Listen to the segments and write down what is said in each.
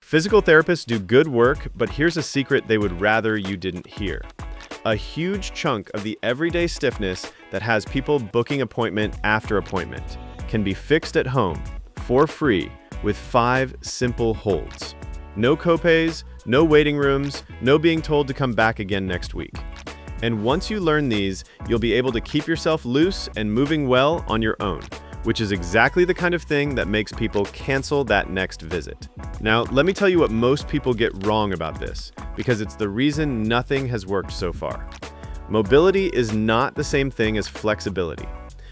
Physical therapists do good work, but here's a secret they would rather you didn't hear. A huge chunk of the everyday stiffness that has people booking appointment after appointment can be fixed at home for free with 5 simple holds. No copays, no waiting rooms, no being told to come back again next week. And once you learn these, you'll be able to keep yourself loose and moving well on your own, which is exactly the kind of thing that makes people cancel that next visit. Now, let me tell you what most people get wrong about this, because it's the reason nothing has worked so far. Mobility is not the same thing as flexibility.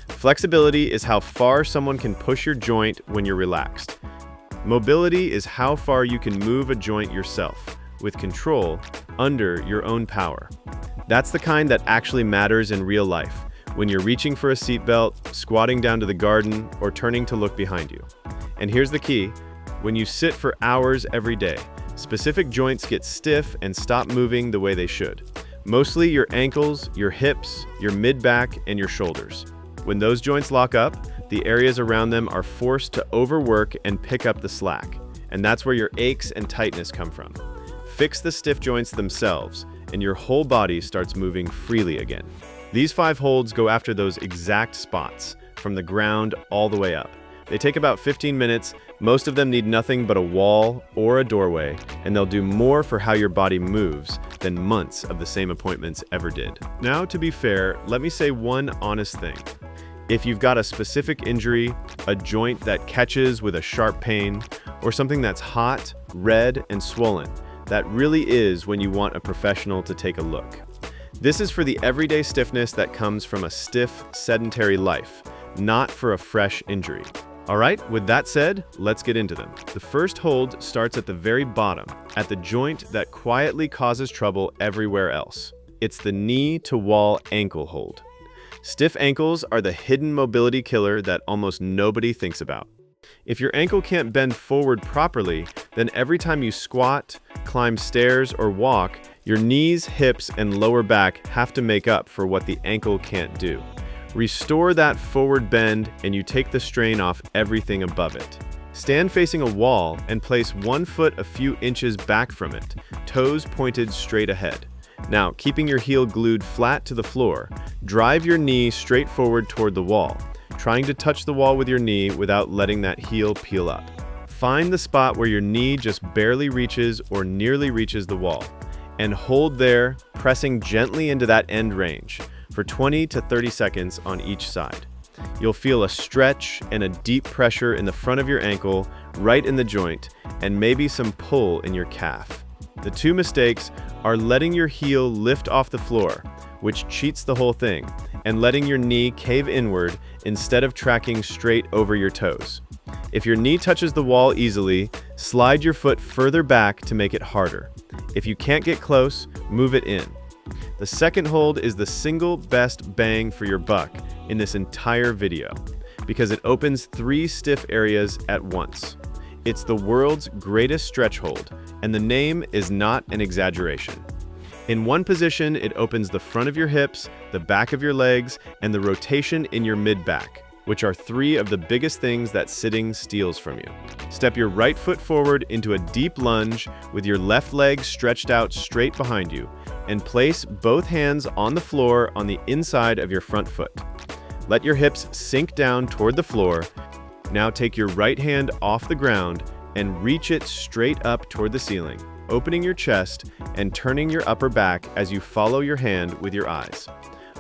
Flexibility is how far someone can push your joint when you're relaxed. Mobility is how far you can move a joint yourself, with control, under your own power. That's the kind that actually matters in real life, when you're reaching for a seatbelt, squatting down to the garden, or turning to look behind you. And here's the key: when you sit for hours every day, specific joints get stiff and stop moving the way they should. Mostly your ankles, your hips, your mid-back, and your shoulders. When those joints lock up, the areas around them are forced to overwork and pick up the slack. And that's where your aches and tightness come from. Fix the stiff joints themselves, and your whole body starts moving freely again. These 5 holds go after those exact spots, from the ground all the way up. They take about 15 minutes, most of them need nothing but a wall or a doorway, and they'll do more for how your body moves than months of the same appointments ever did. Now, to be fair, let me say one honest thing. If you've got a specific injury, a joint that catches with a sharp pain, or something that's hot, red, and swollen, that really is when you want a professional to take a look. This is for the everyday stiffness that comes from a stiff, sedentary life, not for a fresh injury. All right, with that said, let's get into them. The first hold starts at the very bottom, at the joint that quietly causes trouble everywhere else. It's the knee-to-wall ankle hold. Stiff ankles are the hidden mobility killer that almost nobody thinks about. If your ankle can't bend forward properly, then every time you squat, climb stairs, or walk, your knees, hips, and lower back have to make up for what the ankle can't do. Restore that forward bend, and you take the strain off everything above it. Stand facing a wall and place one foot a few inches back from it, toes pointed straight ahead. Now, keeping your heel glued flat to the floor, drive your knee straight forward toward the wall, trying to touch the wall with your knee without letting that heel peel up. Find the spot where your knee just barely reaches or nearly reaches the wall, and hold there, pressing gently into that end range for 20 to 30 seconds on each side. You'll feel a stretch and a deep pressure in the front of your ankle, right in the joint, and maybe some pull in your calf. The 2 mistakes are letting your heel lift off the floor, which cheats the whole thing, and letting your knee cave inward instead of tracking straight over your toes. If your knee touches the wall easily, slide your foot further back to make it harder. If you can't get close, move it in. The second hold is the single best bang for your buck in this entire video, because it opens 3 stiff areas at once. It's the world's greatest stretch hold, and the name is not an exaggeration. In one position, it opens the front of your hips, the back of your legs, and the rotation in your mid-back, which are 3 of the biggest things that sitting steals from you. Step your right foot forward into a deep lunge with your left leg stretched out straight behind you, and place both hands on the floor on the inside of your front foot. Let your hips sink down toward the floor. Now take your right hand off the ground and reach it straight up toward the ceiling, opening your chest and turning your upper back as you follow your hand with your eyes.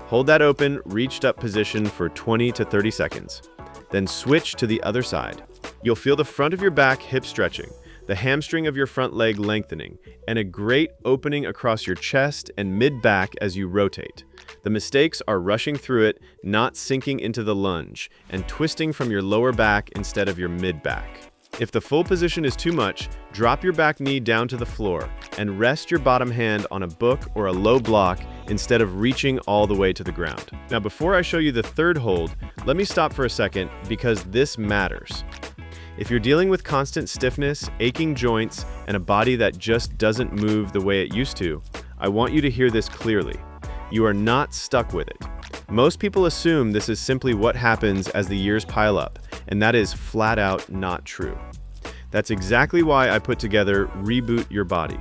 Hold that open, reached up position for 20 to 30 seconds. Then switch to the other side. You'll feel the front of your back hip stretching, the hamstring of your front leg lengthening, and a great opening across your chest and mid-back as you rotate. The mistakes are rushing through it, not sinking into the lunge, and twisting from your lower back instead of your mid-back. If the full position is too much, drop your back knee down to the floor and rest your bottom hand on a book or a low block instead of reaching all the way to the ground. Now, before I show you the third hold, let me stop for a second because this matters. If you're dealing with constant stiffness, aching joints, and a body that just doesn't move the way it used to, I want you to hear this clearly. You are not stuck with it. Most people assume this is simply what happens as the years pile up, and that is flat out not true. That's exactly why I put together Reboot Your Body.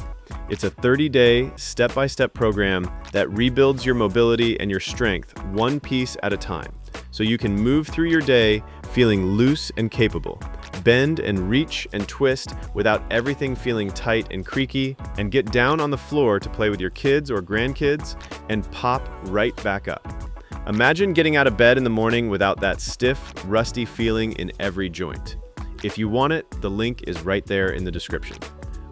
It's a 30-day, step-by-step program that rebuilds your mobility and your strength one piece at a time, so you can move through your day feeling loose and capable, bend and reach and twist without everything feeling tight and creaky, and get down on the floor to play with your kids or grandkids and pop right back up. Imagine getting out of bed in the morning without that stiff, rusty feeling in every joint. If you want it, the link is right there in the description.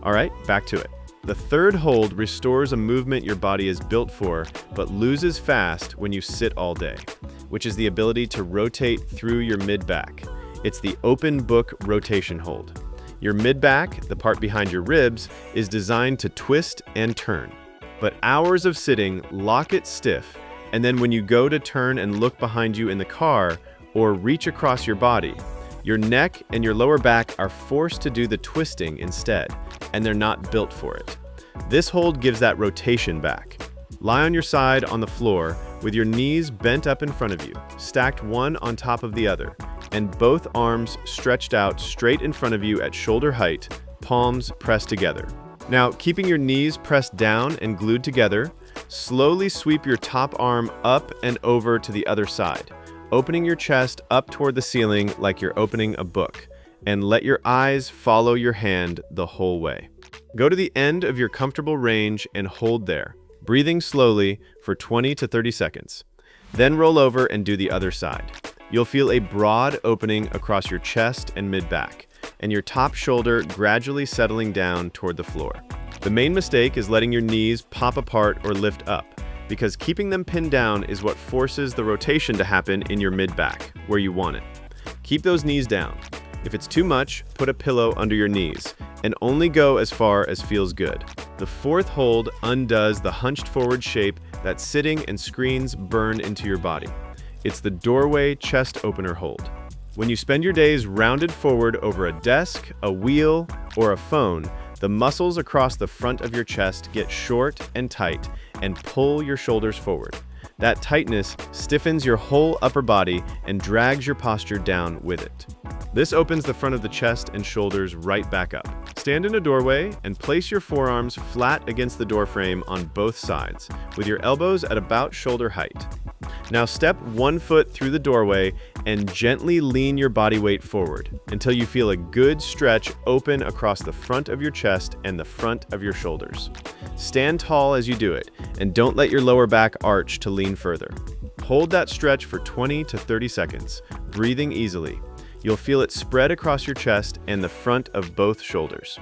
All right, back to it. The third hold restores a movement your body is built for, but loses fast when you sit all day, which is the ability to rotate through your mid-back. It's the open book rotation hold. Your mid-back, the part behind your ribs, is designed to twist and turn. But hours of sitting lock it stiff, and then when you go to turn and look behind you in the car or reach across your body, your neck and your lower back are forced to do the twisting instead, and they're not built for it. This hold gives that rotation back. Lie on your side on the floor with your knees bent up in front of you, stacked one on top of the other, and both arms stretched out straight in front of you at shoulder height, palms pressed together. Now, keeping your knees pressed down and glued together, slowly sweep your top arm up and over to the other side, opening your chest up toward the ceiling like you're opening a book, and let your eyes follow your hand the whole way. Go to the end of your comfortable range and hold there, breathing slowly for 20 to 30 seconds. Then roll over and do the other side. You'll feel a broad opening across your chest and mid-back, and your top shoulder gradually settling down toward the floor. The main mistake is letting your knees pop apart or lift up, because keeping them pinned down is what forces the rotation to happen in your mid-back, where you want it. Keep those knees down. If it's too much, put a pillow under your knees, and only go as far as feels good. The fourth hold undoes the hunched forward shape that sitting and screens burn into your body. It's the doorway chest opener hold. When you spend your days rounded forward over a desk, a wheel, or a phone, the muscles across the front of your chest get short and tight and pull your shoulders forward. That tightness stiffens your whole upper body and drags your posture down with it. This opens the front of the chest and shoulders right back up. Stand in a doorway and place your forearms flat against the doorframe on both sides, with your elbows at about shoulder height. Now step one foot through the doorway and gently lean your body weight forward until you feel a good stretch open across the front of your chest and the front of your shoulders. Stand tall as you do it, and don't let your lower back arch to lean further. Hold that stretch for 20 to 30 seconds, breathing easily. You'll feel it spread across your chest and the front of both shoulders.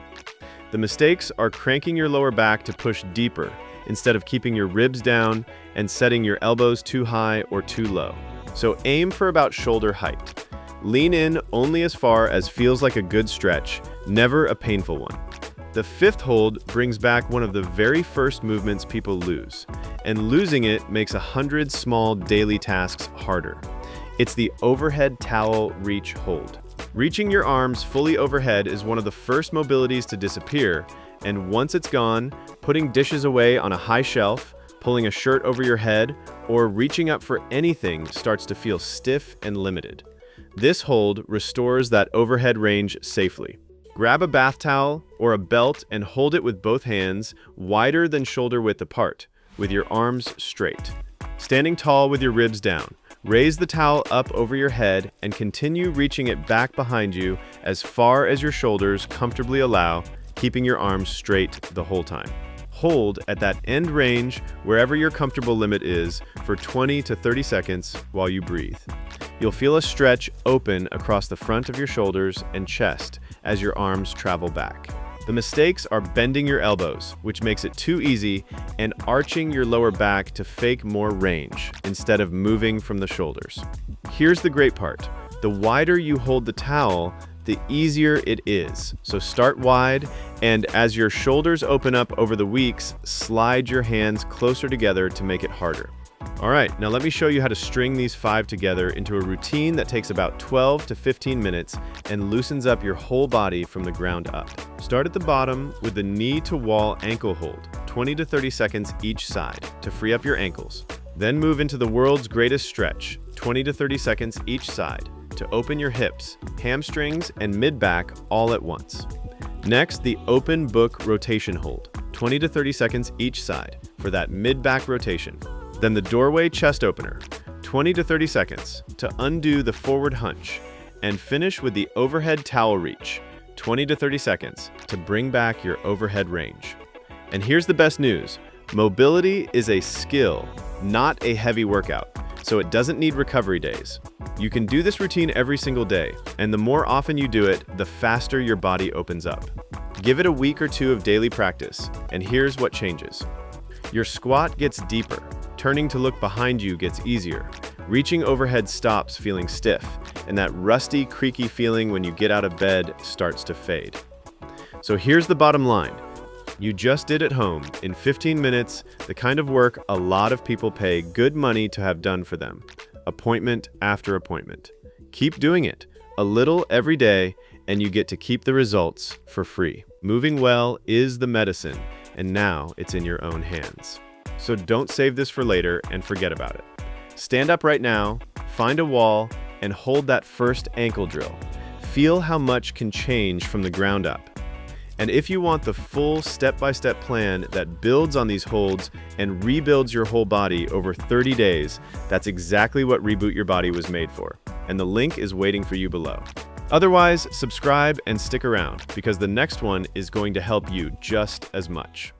The mistakes are cranking your lower back to push deeper instead of keeping your ribs down and setting your elbows too high or too low. So aim for about shoulder height. Lean in only as far as feels like a good stretch, never a painful one. The fifth hold brings back one of the very first movements people lose, and losing it makes 100 small daily tasks harder. It's the overhead towel reach hold. Reaching your arms fully overhead is one of the first mobilities to disappear, and once it's gone, putting dishes away on a high shelf, pulling a shirt over your head, or reaching up for anything starts to feel stiff and limited. This hold restores that overhead range safely. Grab a bath towel or a belt and hold it with both hands, wider than shoulder width apart, with your arms straight. Standing tall with your ribs down, raise the towel up over your head and continue reaching it back behind you as far as your shoulders comfortably allow, keeping your arms straight the whole time. Hold at that end range wherever your comfortable limit is for 20 to 30 seconds while you breathe. You'll feel a stretch open across the front of your shoulders and chest as your arms travel back. The mistakes are bending your elbows, which makes it too easy, and arching your lower back to fake more range instead of moving from the shoulders. Here's the great part. The wider you hold the towel, the easier it is. So start wide, and as your shoulders open up over the weeks, slide your hands closer together to make it harder. All right, now let me show you how to string these 5 together into a routine that takes about 12 to 15 minutes and loosens up your whole body from the ground up. Start at the bottom with the knee-to-wall ankle hold, 20 to 30 seconds each side to free up your ankles. Then move into the world's greatest stretch, 20 to 30 seconds each side, to open your hips, hamstrings, and mid-back all at once. Next, the open book rotation hold, 20 to 30 seconds each side for that mid-back rotation. Then the doorway chest opener, 20 to 30 seconds to undo the forward hunch, and finish with the overhead towel reach, 20 to 30 seconds to bring back your overhead range. And here's the best news. Mobility is a skill, not a heavy workout, so it doesn't need recovery days. You can do this routine every single day, and the more often you do it, the faster your body opens up. Give it a week or two of daily practice, and here's what changes. Your squat gets deeper, turning to look behind you gets easier, reaching overhead stops feeling stiff, and that rusty, creaky feeling when you get out of bed starts to fade. So here's the bottom line. You just did at home, in 15 minutes, the kind of work a lot of people pay good money to have done for them, appointment after appointment. Keep doing it, a little every day, and you get to keep the results for free. Moving well is the medicine, and now it's in your own hands. So don't save this for later and forget about it. Stand up right now, find a wall, and hold that first ankle drill. Feel how much can change from the ground up. And if you want the full step-by-step plan that builds on these holds and rebuilds your whole body over 30 days, that's exactly what Reboot Your Body was made for. And the link is waiting for you below. Otherwise, subscribe and stick around because the next one is going to help you just as much.